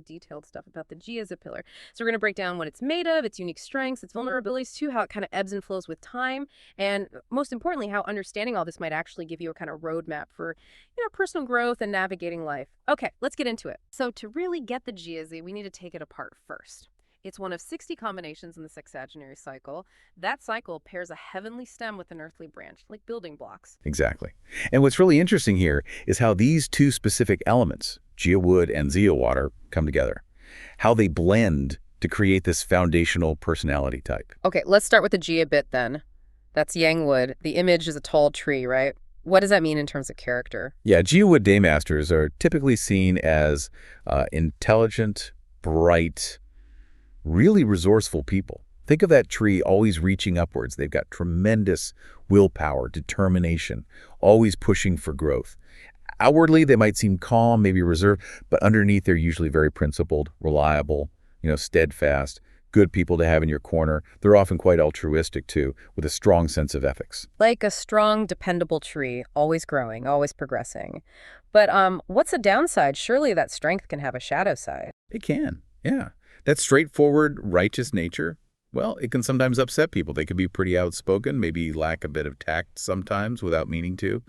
detailed stuff about the Jia as a pillar. So we're going to break down what it's made of, its unique strengths, its vulnerabilities too, how it kind of ebbs and flows with time, and most importantly, how understanding all this might actually give you a kind of roadmap for, personal growth and navigating life. Okay, let's get into it. So to really get the JiaZi, we need to take it apart first. It's one of 60 combinations in the sexagenary cycle. That cycle pairs a heavenly stem with an earthly branch, like building blocks. Exactly. And what's really interesting here is how these two specific elements, Jia wood and Zia water, come together. How they blend to create this foundational personality type. Okay, let's start with the Jia bit then. That's yang wood. The image is a tall tree, right? What does that mean in terms of character? Yeah, Jia wood daymasters are typically seen as intelligent, bright, really resourceful people. Think of that tree always reaching upwards. They've got tremendous willpower, determination, always pushing for growth. Outwardly, they might seem calm, maybe reserved, but underneath they're usually very principled, reliable, steadfast, good people to have in your corner. They're often quite altruistic too, with a strong sense of ethics. Like a strong, dependable tree, always growing, always progressing. But what's the downside? Surely that strength can have a shadow side. It can, yeah. That straightforward, righteous nature, well, it can sometimes upset people. They can be pretty outspoken, maybe lack a bit of tact sometimes without meaning to.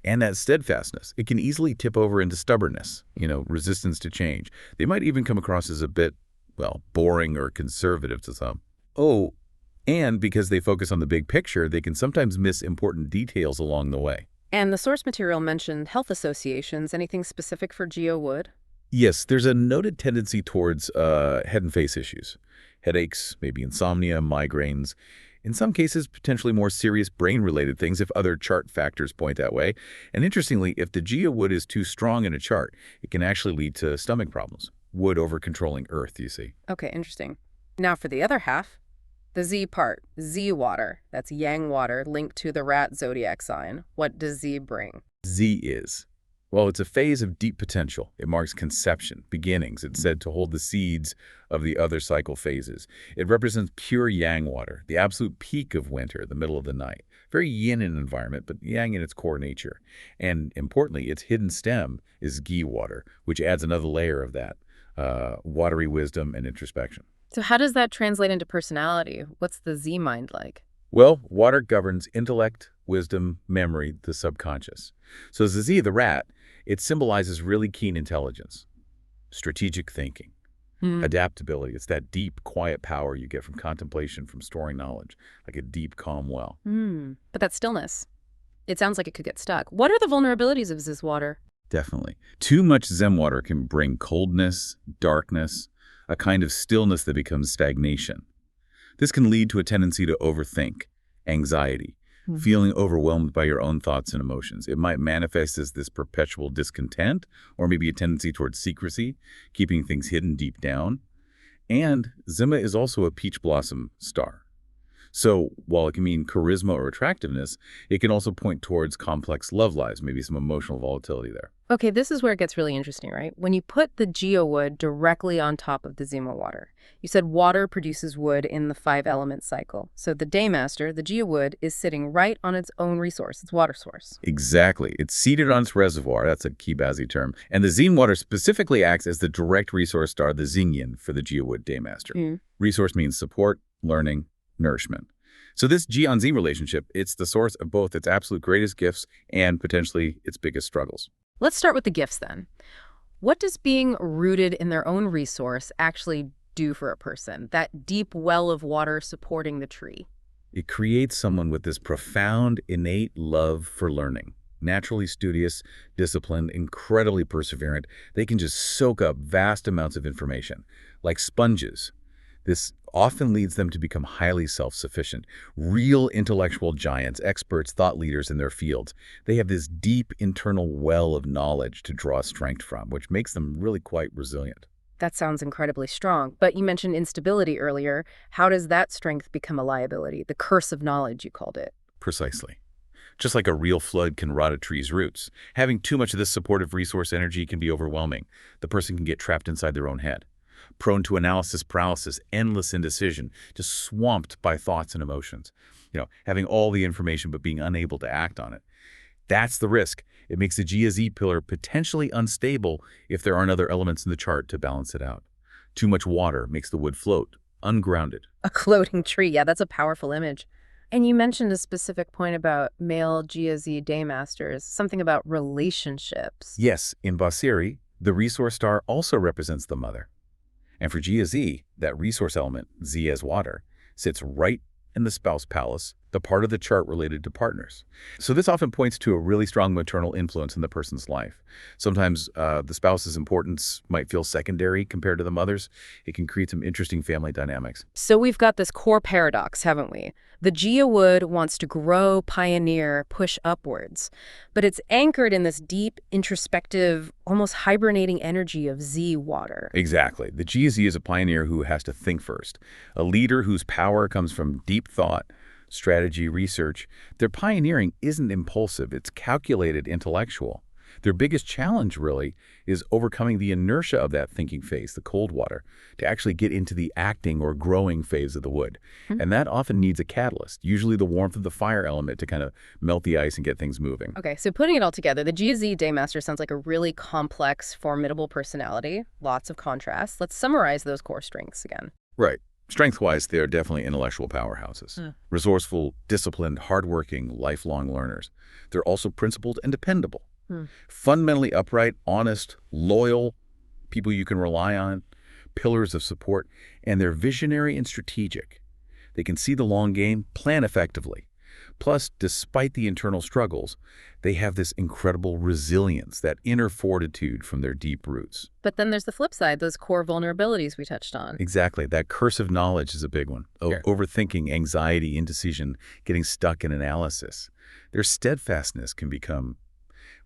And that steadfastness, it can easily tip over into stubbornness, resistance to change. They might even come across as a bit, boring or conservative to some. Oh, and because they focus on the big picture, they can sometimes miss important details along the way. And the source material mentioned health associations. Anything specific for Jia wood? Yes, there's a noted tendency towards head and face issues. Headaches, maybe insomnia, migraines. In some cases, potentially more serious brain-related things if other chart factors point that way. And interestingly, if the Jia wood is too strong in a chart, it can actually lead to stomach problems. Wood over-controlling earth, you see. Okay, interesting. Now for the other half, the Z part, Z water. That's yang water linked to the rat zodiac sign. What does Z bring? Z is. Well, it's a phase of deep potential. It marks conception, beginnings. It's said to hold the seeds of the other cycle phases. It represents pure yang water, the absolute peak of winter, the middle of the night. Very yin in environment, but yang in its core nature. And importantly, its hidden stem is Gi water, which adds another layer of that, watery wisdom and introspection. So how does that translate into personality? What's the Z mind like? Well, water governs intellect, wisdom, memory, the subconscious. So the Z, the rat, it symbolizes really keen intelligence, strategic thinking, adaptability. It's that deep, quiet power you get from contemplation, from storing knowledge, like a deep, calm well. But that stillness, it sounds like it could get stuck. What are the vulnerabilities of this water? Definitely. Too much Zen water can bring coldness, darkness, a kind of stillness that becomes stagnation. This can lead to a tendency to overthink, anxiety, feeling overwhelmed by your own thoughts and emotions. It might manifest as this perpetual discontent or maybe a tendency towards secrecy, keeping things hidden deep down. And Zima is also a peach blossom star. So while it can mean charisma or attractiveness, it can also point towards complex love lives, maybe some emotional volatility there. Okay, this is where it gets really interesting, right? When you put the Jia wood directly on top of the Zima water, you said water produces wood in the 5-element cycle. So the Daymaster, the Jia wood, is sitting right on its own resource, its water source. Exactly. It's seated on its reservoir. That's a key Bazi term. And the Xin water specifically acts as the direct resource star, the Xingyin, for the Jia wood Daymaster. Resource means support, learning, nourishment. So this Jia and Zi relationship, it's the source of both its absolute greatest gifts and potentially its biggest struggles. Let's start with the gifts then. What does being rooted in their own resource actually do for a person? That deep well of water supporting the tree. It creates someone with this profound, innate love for learning. Naturally studious, disciplined, incredibly perseverant. They can just soak up vast amounts of information, like sponges. This often leads them to become highly self-sufficient, real intellectual giants, experts, thought leaders in their fields. They have this deep internal well of knowledge to draw strength from, which makes them really quite resilient. That sounds incredibly strong. But you mentioned instability earlier. How does that strength become a liability? The curse of knowledge, you called it. Precisely. Just like a real flood can rot a tree's roots, having too much of this supportive resource energy can be overwhelming. The person can get trapped inside their own head, prone to analysis paralysis, endless indecision, just swamped by thoughts and emotions. Having all the information but being unable to act on it. That's the risk. It makes the Jia Zi pillar potentially unstable if there aren't other elements in the chart to balance it out. Too much water makes the wood float, ungrounded. A floating tree. Yeah, that's a powerful image. And you mentioned a specific point about male JiaZi daymasters, something about relationships. Yes, in Basiri, the resource star also represents the mother. And for Jia Zi, that resource element, Z as water, sits right in the spouse palace, the part of the chart related to partners. So this often points to a really strong maternal influence in the person's life. Sometimes the spouse's importance might feel secondary compared to the mother's. It can create some interesting family dynamics. So we've got this core paradox, haven't we? The Jia wood wants to grow, pioneer, push upwards, but it's anchored in this deep, introspective, almost hibernating energy of Z water. Exactly. The Jia Zi is a pioneer who has to think first, a leader whose power comes from deep thought, strategy, research. Their pioneering isn't impulsive, it's calculated, intellectual. Their biggest challenge, really, is overcoming the inertia of that thinking phase, the cold water, to actually get into the acting or growing phase of the wood. And that often needs a catalyst, usually the warmth of the fire element to kind of melt the ice and get things moving. Okay, so putting it all together, the JiaZi Daymaster sounds like a really complex, formidable personality, lots of contrasts. Let's summarize those core strengths again. Right. Strength-wise, they are definitely intellectual powerhouses. Resourceful, disciplined, hardworking, lifelong learners. They're also principled and dependable. Fundamentally upright, honest, loyal, people you can rely on, pillars of support, and they're visionary and strategic. They can see the long game, plan effectively. Plus, despite the internal struggles, they have this incredible resilience, that inner fortitude from their deep roots. But then there's the flip side, those core vulnerabilities we touched on. Exactly. That curse of knowledge is a big one. Overthinking, anxiety, indecision, getting stuck in analysis. Their steadfastness can become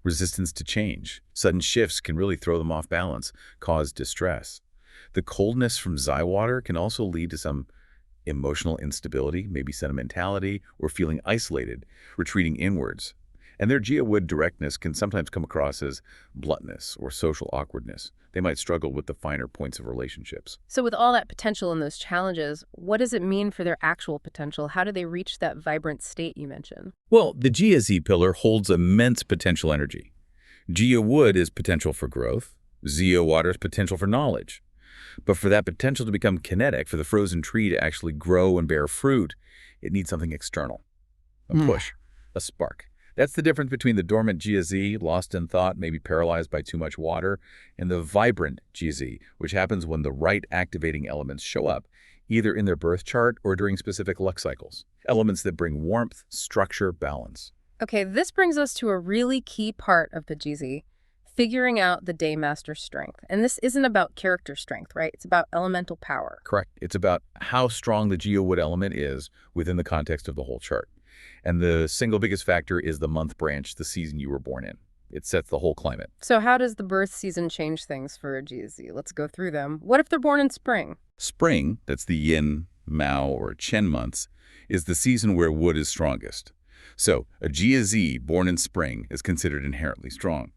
resistance to change. Sudden shifts can really throw them off balance, cause distress. The coldness from Zi water can also lead to some emotional instability, maybe sentimentality, or feeling isolated, retreating inwards. And their Jia wood directness can sometimes come across as bluntness or social awkwardness. They might struggle with the finer points of relationships. So with all that potential and those challenges, what does it mean for their actual potential? How do they reach that vibrant state you mentioned? Well, the Jia Zi pillar holds immense potential energy. Jia wood is potential for growth. Zia water is potential for knowledge. But for that potential to become kinetic, for the frozen tree to actually grow and bear fruit, it needs something external. A push, a spark. That's the difference between the dormant Jia Zi, lost in thought, maybe paralyzed by too much water, and the vibrant Jia Zi, which happens when the right activating elements show up, either in their birth chart or during specific luck cycles. Elements that bring warmth, structure, balance. Okay, this brings us to a really key part of the JiaZi, figuring out the Daymaster's strength. And this isn't about character strength, right? It's about elemental power. Correct. It's about how strong the Jia wood element is within the context of the whole chart. And the single biggest factor is the month branch, the season you were born in. It sets the whole climate. So how does the birth season change things for a JiaZi? Let's go through them. What if they're born in spring? Spring, that's the yin, mao, or chen months, is the season where wood is strongest. So a Jia Zi born in spring is considered inherently strong.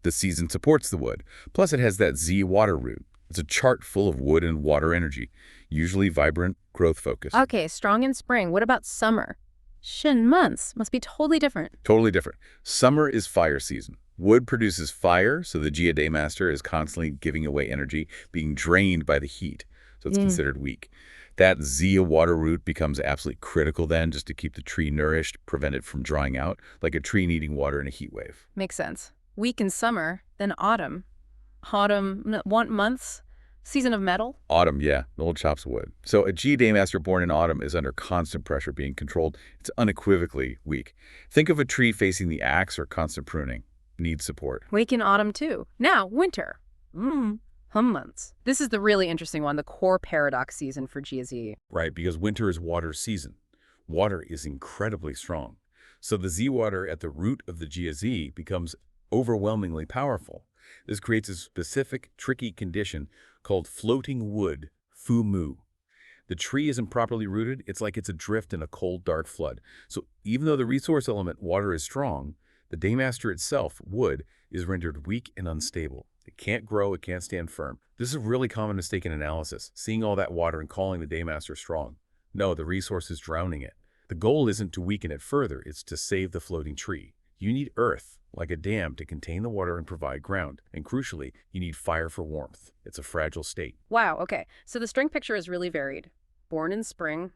The season supports the wood. Plus it has that Z water root. It's a chart full of wood and water energy, usually vibrant, growth-focused. Okay, strong in spring. What about summer? Shin months must be totally different. Totally different. Summer is fire season. Wood produces fire, so the Jia Daymaster is constantly giving away energy, being drained by the heat. So it's considered weak. That Zia water root becomes absolutely critical then, just to keep the tree nourished, prevent it from drying out, like a tree needing water in a heat wave. Makes sense. Weak in summer, then autumn. Autumn, what months? Season of metal? Autumn, yeah, the old chops of wood. So a Jia Daymaster born in autumn is under constant pressure being controlled. It's unequivocally weak. Think of a tree facing the axe or constant pruning. Needs support. Weak in autumn, too. Now, winter. Hum months. This is the really interesting one, the core paradox season for JiaZi. Right, because winter is water season. Water is incredibly strong. So the Z water at the root of the Jia Zi becomes overwhelmingly powerful. This creates a specific, tricky condition called floating wood, fu mu. The tree isn't properly rooted. It's like it's adrift in a cold, dark flood. So even though the resource element, water, is strong, the Daymaster itself, wood, is rendered weak and unstable. It can't grow, it can't stand firm. This is a really common mistake in analysis, seeing all that water and calling the Daymaster strong. No, the resource is drowning it. The goal isn't to weaken it further, it's to save the floating tree. You need earth, like a dam, to contain the water and provide ground. And crucially, you need fire for warmth. It's a fragile state. Wow, okay. So the strength picture is really varied. Born in spring,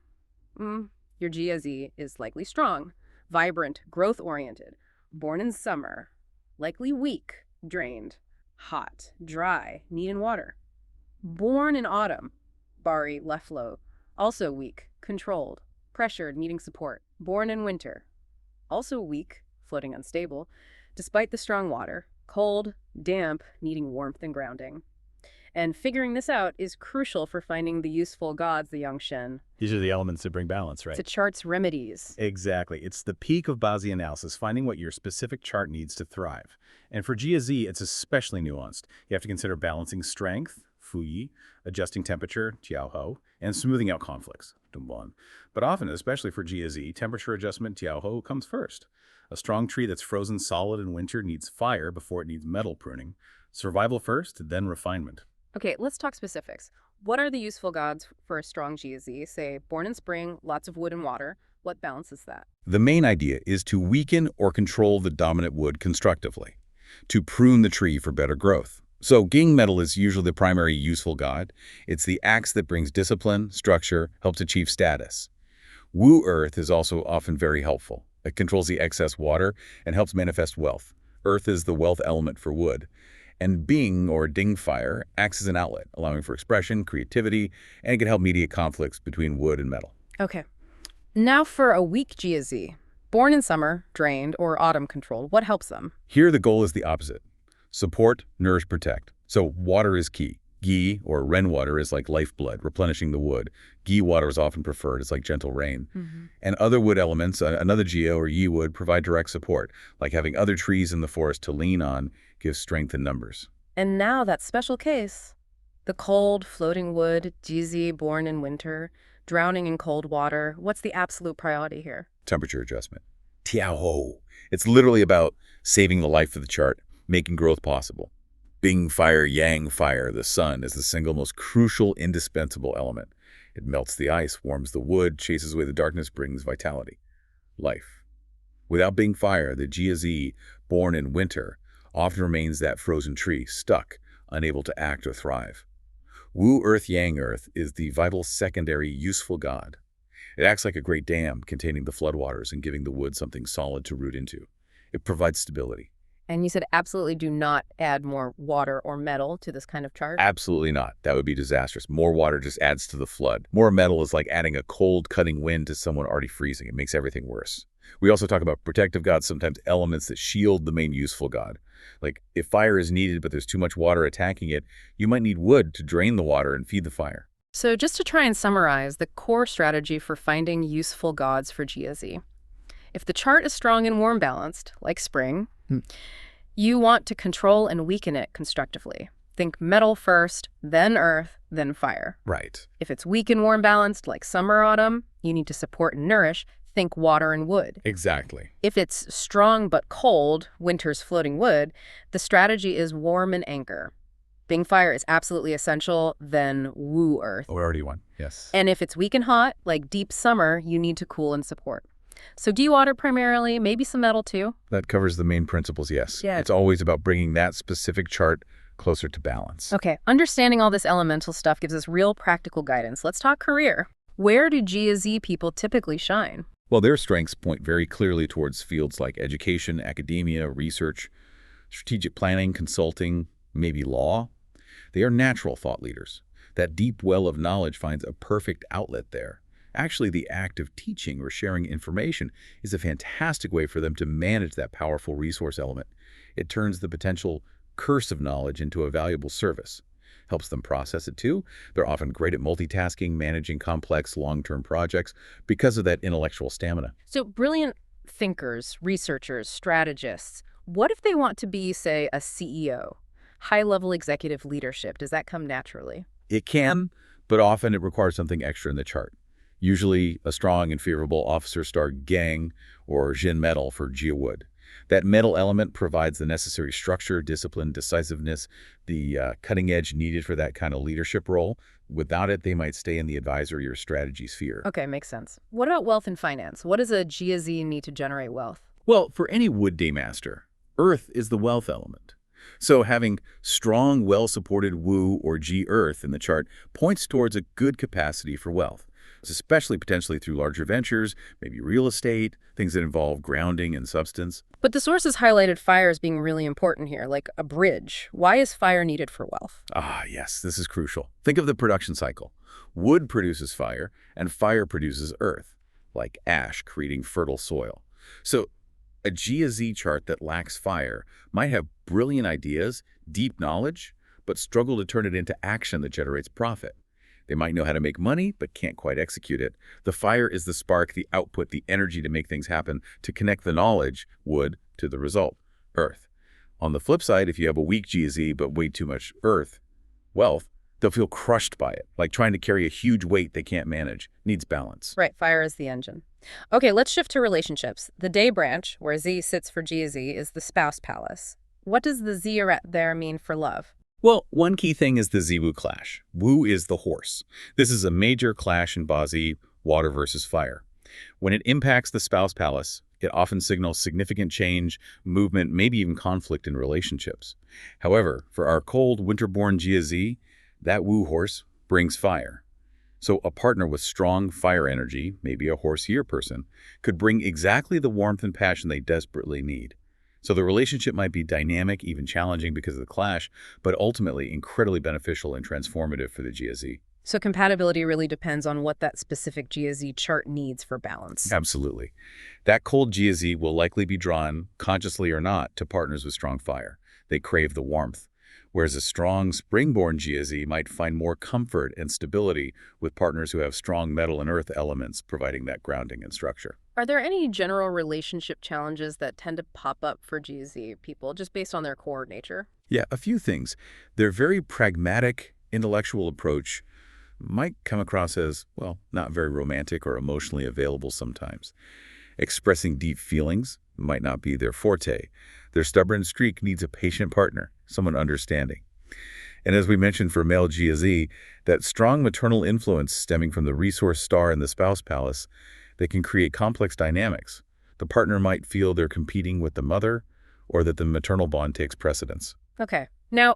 your Jia Zi is likely strong, vibrant, growth-oriented. Born in summer, likely weak, drained, hot, dry, needing water. Born in autumn, Bari, left low, also weak, controlled, pressured, needing support. Born in winter, also weak, floating unstable, despite the strong water, cold, damp, needing warmth and grounding. And figuring this out is crucial for finding the useful gods, the Yongshen. These are the elements that bring balance, right? It's a chart's remedies. Exactly. It's the peak of Bazi analysis, finding what your specific chart needs to thrive. And for JiaZi, it's especially nuanced. You have to consider balancing strength, Fuyi, adjusting temperature, Tiaoho, and smoothing out conflicts, Dongguan. But often, especially for JiaZi, temperature adjustment, Tiaoho, comes first. A strong tree that's frozen solid in winter needs fire before it needs metal pruning. Survival first, then refinement. Okay, let's talk specifics. What are the useful gods for a strong JiaZi? Say, born in spring, lots of wood and water. What balances that? The main idea is to weaken or control the dominant wood constructively, to prune the tree for better growth. So Ging metal is usually the primary useful god. It's the axe that brings discipline, structure, helps achieve status. Wu earth is also often very helpful. It controls the excess water and helps manifest wealth. Earth is the wealth element for wood. And Bing, or Ding fire, acts as an outlet, allowing for expression, creativity, and it can help mediate conflicts between wood and metal. Okay. Now for a weak JiaZi. Born in summer, drained, or autumn controlled, what helps them? Here the goal is the opposite. Support, nourish, protect. So water is key. Gi, or Ren water, is like lifeblood, replenishing the wood. Gi water is often preferred. It's like gentle rain. And other wood elements, another Jia or Yi wood, provide direct support, like having other trees in the forest to lean on, gives strength in numbers. And now that special case. The cold, floating wood, JiaZi born in winter, drowning in cold water. What's the absolute priority here? Temperature adjustment. Tiaoho. It's literally about saving the life of the chart, making growth possible. Bing fire, Yang fire, the sun, is the single most crucial, indispensable element. It melts the ice, warms the wood, chases away the darkness, brings vitality. Life. Without Bing fire, the JiaZi, born in winter, often remains that frozen tree, stuck, unable to act or thrive. Wu earth, Yang earth is the vital secondary useful god. It acts like a great dam, containing the floodwaters and giving the wood something solid to root into. It provides stability. And you said absolutely do not add more water or metal to this kind of chart? Absolutely not. That would be disastrous. More water just adds to the flood. More metal is like adding a cold, cutting wind to someone already freezing. It makes everything worse. We also talk about protective gods, sometimes elements that shield the main useful god. Like, if fire is needed but there's too much water attacking it, you might need wood to drain the water and feed the fire. So just to try and summarize the core strategy for finding useful gods for JiaZi. If the chart is strong and warm balanced, like spring, you want to control and weaken it constructively. Think metal first, then earth, then fire. Right. If it's weak and warm balanced, like summer, autumn, you need to support and nourish. Think water and wood. Exactly. If it's strong but cold, winter's floating wood, the strategy is warm and anchor. Bing fire is absolutely essential, then woo earth. Oh, we already won. Yes. And if it's weak and hot, like deep summer, you need to cool and support. So dewater primarily, maybe some metal too? That covers the main principles, yes. Yeah. It's always about bringing that specific chart closer to balance. Okay, understanding all this elemental stuff gives us real practical guidance. Let's talk career. Where do JiaZi people typically shine? Well, their strengths point very clearly towards fields like education, academia, research, strategic planning, consulting, maybe law. They are natural thought leaders. That deep well of knowledge finds a perfect outlet there. Actually, the act of teaching or sharing information is a fantastic way for them to manage that powerful resource element. It turns the potential curse of knowledge into a valuable service. Helps them process it too. They're often great at multitasking, managing complex long-term projects because of that intellectual stamina. So brilliant thinkers, researchers, strategists, what if they want to be, say, a CEO? High-level executive leadership, does that come naturally? It can, but often it requires something extra in the chart. Usually a strong and favorable officer-star gang or Jin metal for Jia wood. That metal element provides the necessary structure, discipline, decisiveness, the cutting edge needed for that kind of leadership role. Without it, they might stay in the advisory or strategy sphere. Okay, makes sense. What about wealth and finance? What does a JiaZi need to generate wealth? Well, for any wood day master, earth is the wealth element. So having strong, well-supported Wu or Ji earth in the chart points towards a good capacity for wealth, especially potentially through larger ventures, maybe real estate, things that involve grounding and substance. But the sources highlighted fire as being really important here, like a bridge. Why is fire needed for wealth? Ah, yes, this is crucial. Think of the production cycle. Wood produces fire, and fire produces earth, like ash creating fertile soil. So a Jia Zi chart that lacks fire might have brilliant ideas, deep knowledge, but struggle to turn it into action that generates profit. They might know how to make money, but can't quite execute it. The fire is the spark, the output, the energy to make things happen, to connect the knowledge, wood, to the result, earth. On the flip side, if you have a weak GZ but way too much earth, wealth, they'll feel crushed by it, like trying to carry a huge weight they can't manage. Needs balance. Right, fire is the engine. Okay, let's shift to relationships. The day branch, where Z sits for JiaZi, is the spouse palace. What does the ziyurat there mean for love? Well, one key thing is the Ziwu clash. Wu is the horse. This is a major clash in Bazi, water versus fire. When it impacts the spouse palace, it often signals significant change, movement, maybe even conflict in relationships. However, for our cold, winter-born JiaZi, that Wu horse brings fire. So a partner with strong fire energy, maybe a horse-year person, could bring exactly the warmth and passion they desperately need. So the relationship might be dynamic, even challenging because of the clash, but ultimately incredibly beneficial and transformative for the JiaZi. So compatibility really depends on what that specific JiaZi chart needs for balance. Absolutely. That cold JiaZi will likely be drawn, consciously or not, to partners with strong fire. They crave the warmth. Whereas a strong spring-born JiaZi might find more comfort and stability with partners who have strong metal and earth elements, providing that grounding and structure. Are there any general relationship challenges that tend to pop up for JiaZi people just based on their core nature? Yeah, a few things. Their very pragmatic, intellectual approach might come across as, well, not very romantic or emotionally available sometimes. Expressing deep feelings might not be their forte. Their stubborn streak needs a patient partner, someone understanding. And as we mentioned for male JiaZi, that strong maternal influence stemming from the resource star in the spouse palace, they can create complex dynamics. The partner might feel they're competing with the mother, or that the maternal bond takes precedence. Okay. Now,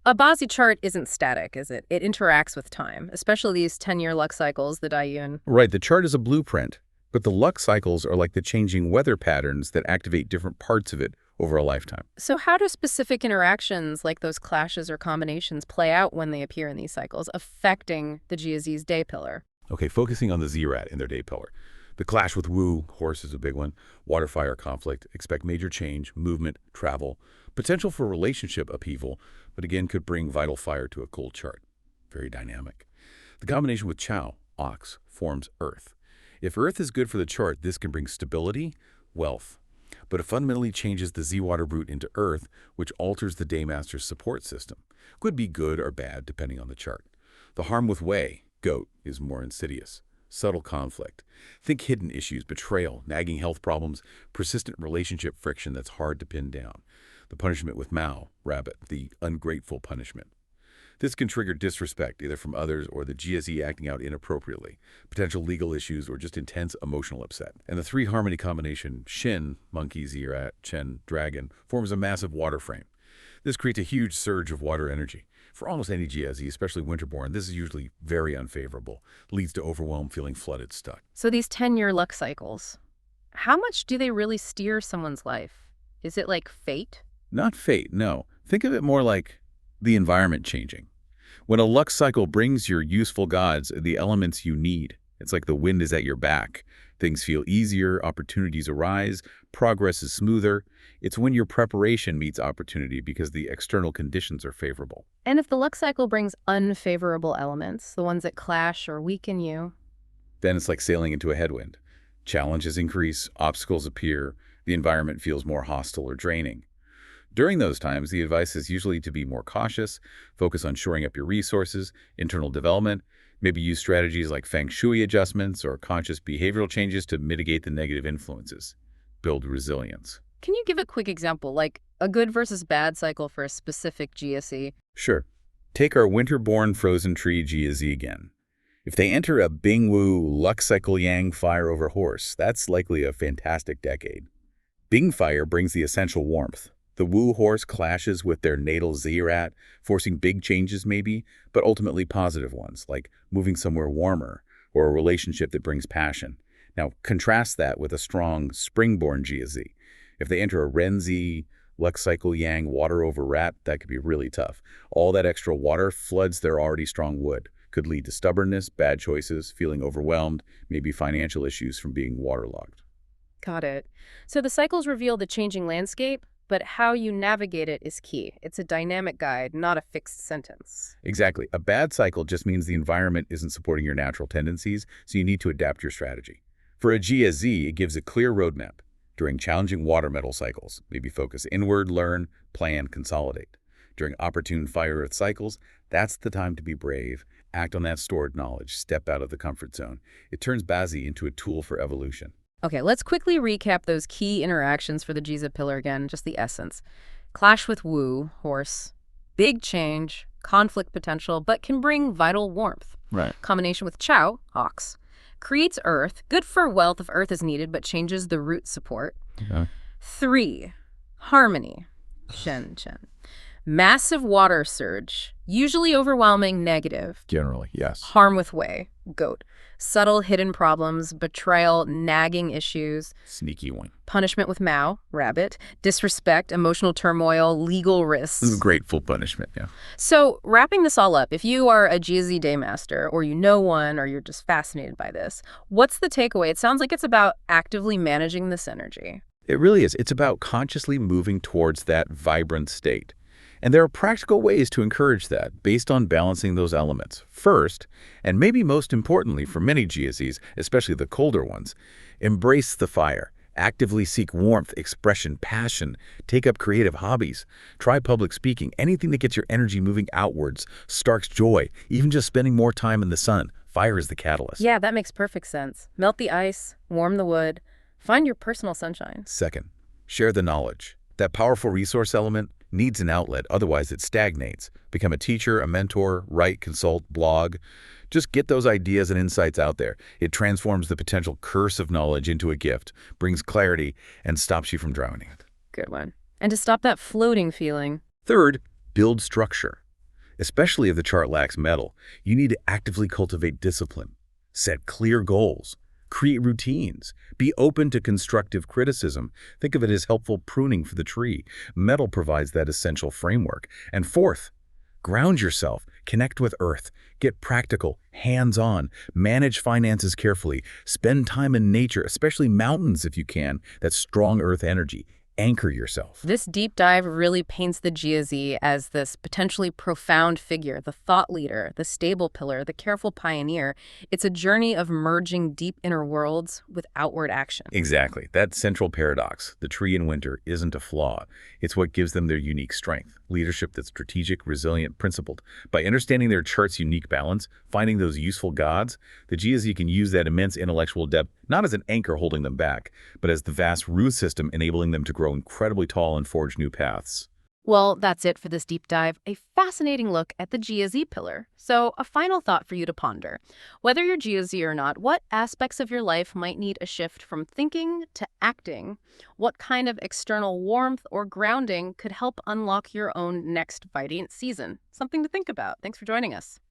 a Bazi chart isn't static, is it? It interacts with time, especially these 10-year luck cycles, the Dayun. Right, the chart is a blueprint, but the luck cycles are like the changing weather patterns that activate different parts of it over a lifetime. So how do specific interactions like those clashes or combinations play out when they appear in these cycles, affecting the JiaZi's day pillar? Okay, focusing on the Zirat in their day pillar. The clash with Wu, horse is a big one, water-fire conflict, expect major change, movement, travel, potential for relationship upheaval, but again could bring vital fire to a cold chart. Very dynamic. The combination with Chao, ox, forms earth. If earth is good for the chart, this can bring stability, wealth. But it fundamentally changes the Z-water root into earth, which alters the daymaster's support system. Could be good or bad, depending on the chart. The harm with Wei, goat, is more insidious. Subtle conflict. Think hidden issues, betrayal, nagging health problems, persistent relationship friction that's hard to pin down. The punishment with Mao, rabbit, the ungrateful punishment. This can trigger disrespect, either from others or the JiaZi acting out inappropriately, potential legal issues, or just intense emotional upset. And the three-harmony combination, Shin, monkey, Zirat, Chen, dragon, forms a massive water frame. This creates a huge surge of water energy. For almost any JiaZi, especially winterborn, this is usually very unfavorable, leads to overwhelm, feeling flooded, stuck. So these 10-year luck cycles, how much do they really steer someone's life? Is it like fate? Not fate, no. Think of it more like the environment changing. When a luck cycle brings your useful gods the elements you need, it's like the wind is at your back. Things feel easier, opportunities arise, progress is smoother. It's when your preparation meets opportunity because the external conditions are favorable. And if the luck cycle brings unfavorable elements, the ones that clash or weaken you? Then it's like sailing into a headwind. Challenges increase, obstacles appear, the environment feels more hostile or draining. During those times, the advice is usually to be more cautious, focus on shoring up your resources, internal development, maybe use strategies like feng shui adjustments or conscious behavioral changes to mitigate the negative influences. Build resilience. Can you give a quick example, like a good versus bad cycle for a specific JiaZi? Sure. Take our winter-born frozen tree JiaZi again. If they enter a Bingwu luck cycle yang fire over horse, that's likely a fantastic decade. Bing fire brings the essential warmth. The Wu horse clashes with their natal Zi rat, forcing big changes maybe, but ultimately positive ones, like moving somewhere warmer or a relationship that brings passion. Now, contrast that with a strong springborn JiaZi. If they enter a Renzi, Lux cycle yang, water over rat, that could be really tough. All that extra water floods their already strong wood. Could lead to stubbornness, bad choices, feeling overwhelmed, maybe financial issues from being waterlogged. Got it. So the cycles reveal the changing landscape, but how you navigate it is key. It's a dynamic guide, not a fixed sentence. Exactly. A bad cycle just means the environment isn't supporting your natural tendencies, so you need to adapt your strategy. For a Jia Zi, it gives a clear roadmap. During challenging water metal cycles, maybe focus inward, learn, plan, consolidate. During opportune fire earth cycles, that's the time to be brave, act on that stored knowledge, step out of the comfort zone. It turns Bazi into a tool for evolution. Okay, let's quickly recap those key interactions for the Jia pillar again, just the essence. Clash with Wu, horse. Big change, conflict potential, but can bring vital warmth. Right. Combination with Chao, ox. Creates earth, good for wealth if earth is needed, but changes the root support. Okay. 3, harmony, Shen. Massive water surge, usually overwhelming, negative. Generally, yes. Harm with Wei, goat. Subtle hidden problems, betrayal, nagging issues. Sneaky one. Punishment with Mao, rabbit. Disrespect, emotional turmoil, legal risks. Grateful punishment, yeah. So wrapping this all up, if you are a JiaZi Daymaster, or you know one, or you're just fascinated by this, what's the takeaway? It sounds like it's about actively managing this energy. It really is. It's about consciously moving towards that vibrant state. And there are practical ways to encourage that based on balancing those elements. First, and maybe most importantly for many JiaZis, especially the colder ones, embrace the fire. Actively seek warmth, expression, passion. Take up creative hobbies. Try public speaking. Anything that gets your energy moving outwards, sparks joy. Even just spending more time in the sun. Fire is the catalyst. Yeah, that makes perfect sense. Melt the ice, warm the wood, find your personal sunshine. Second, share the knowledge. That powerful resource element needs an outlet, otherwise it stagnates. Become a teacher, a mentor, write, consult, blog. Just get those ideas and insights out there. It transforms the potential curse of knowledge into a gift, brings clarity, and stops you from drowning it. Good one. And to stop that floating feeling. Third, build structure. Especially if the chart lacks metal, you need to actively cultivate discipline. Set clear goals. Create routines. Be open to constructive criticism. Think of it as helpful pruning for the tree. Metal provides that essential framework. And fourth, ground yourself. Connect with earth. Get practical, hands-on. Manage finances carefully. Spend time in nature, especially mountains if you can. That's strong earth energy. Anchor yourself. This deep dive really paints the JiaZi as this potentially profound figure, the thought leader, the stable pillar, the careful pioneer. It's a journey of merging deep inner worlds with outward action. Exactly. That central paradox, the tree in winter, isn't a flaw. It's what gives them their unique strength. Leadership that's strategic, resilient, principled. By understanding their chart's unique balance, finding those useful gods, the JiaZi can use that immense intellectual depth not as an anchor holding them back, but as the vast root system enabling them to grow incredibly tall and forge new paths. Well, that's it for this deep dive, a fascinating look at the JiaZi pillar. So a final thought for you to ponder. Whether you're JiaZi or not, what aspects of your life might need a shift from thinking to acting? What kind of external warmth or grounding could help unlock your own next Vidiant season? Something to think about. Thanks for joining us.